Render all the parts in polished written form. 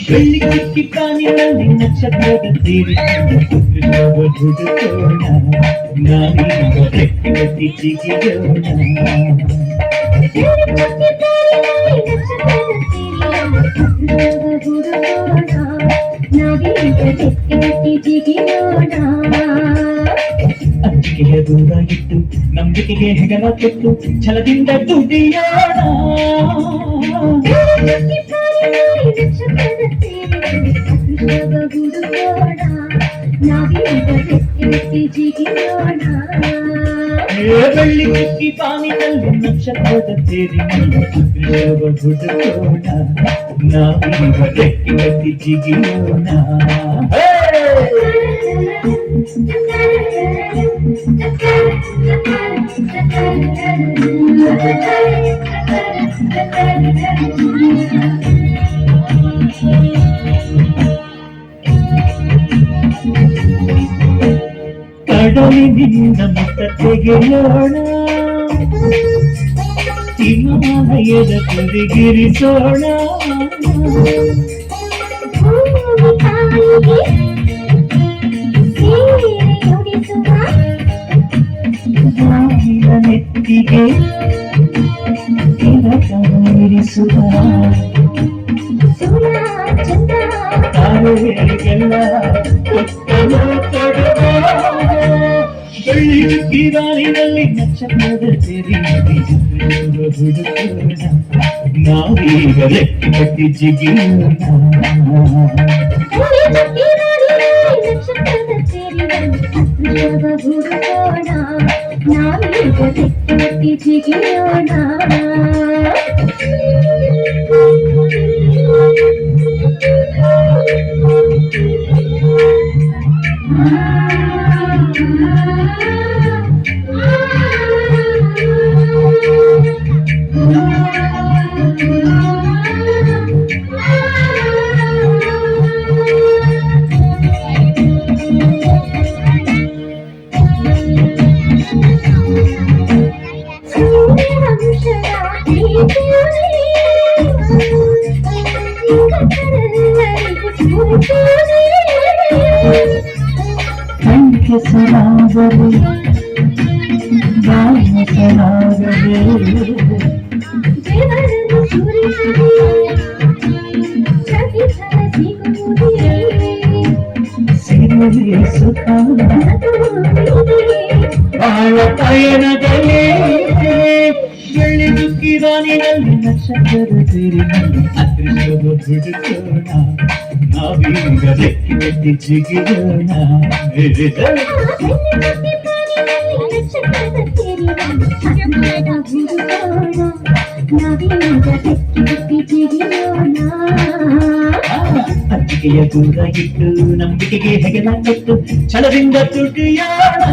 ಬೆಳ್ಳಿಕ್ಕಿ ಕಾಣಿನಲ್ಲಿ ನಕ್ಷತ್ರದ ಸೇರಿ ಹುಡುಕೋಣ ನಾವೀಗ ಗಟ್ಟಿ ಜಿಗಿಯೋಣ ಅಂಜಿಕೆಯ ದೂರ ಇಟ್ಟು ನಂಬಿಕೆಗೆ ಹೆಗಲ ಕೊಟ್ಟು ಛಲದಿಂದ ದುಡಿಯೋಣ ಬೆಳ್ಳಿ ಕಿಕ್ಕಿ ಪಾನಿನಲ್ಲಿ ನಕ್ಷತ್ರದ ಸೇರಿನಲ್ಲಿ ಹುಡುಕೋಣ ನಾವೀಗ ಗಟ್ಟಿ ಗಟ್ಟಿ ಜಿಗಿಯೋಣ ಕಡಲಿನಿಂದ ಮುತ್ತ ತೆಗೆಯೋಣ ಹಿಮಾಲಯದ ತುದಿಗಿರಿಸೋಣ ನೆತ್ತಿಗೆ ಇರಿಸುವ ತಾರೆಗಳಿಗೆಲ್ಲ ಬೆಳ್ಳಿ ದಾರಿನಲ್ಲಿ ನಕ್ಷತ್ರದ ಸೇರಿ ಹುಡುಕೋಣ ನಾವೀಗ ಲೆಕ್ಕ ಕಟ್ಟಿ ಜಿಗಿಯೋಣ ಸರಾಗರೆ ಸರಾಗರೆ ಸಿರಿಸುತ್ತ ಬಾಳ ಪಯಣದಲ್ಲಿ ಬೆಳ್ಳಿ ದುಃಖಿದಾನಿನಲ್ಲಿ ನಕ್ಷತ್ರದ ಸೇರಿನಲ್ಲಿ ಅದೃಷ್ಟದ ಹುಡುಕೋಣ ನಾವೀಗ ಲೆಕ್ಕಿ ಕಟ್ಟಿ ಜಿಗಿಯೋಣ ಅಂಜಿಕೆಯ ದೂರ ಇಟ್ಟು ನಂಬಿಕೆಗೆ ಹೆಗಲ ಕೊಟ್ಟು ಛಲದಿಂದ ದುಡಿಯೋಣ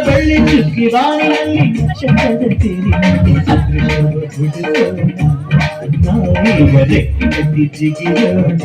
ಬೆಳ್ಳಿ ಚುಕ್ಕಿ ಬಾಣಿಯಲ್ಲಿ ನಕ್ಷತ್ರದ ಸೇರಿನಲ್ಲಿ ಅದೃಷ್ಟದ ಹುಡುಕೋಣ ನಾವೀಗ ಲೆಕ್ಕ ಕಟ್ಟಿ ಜಿಗಿಯೋಣ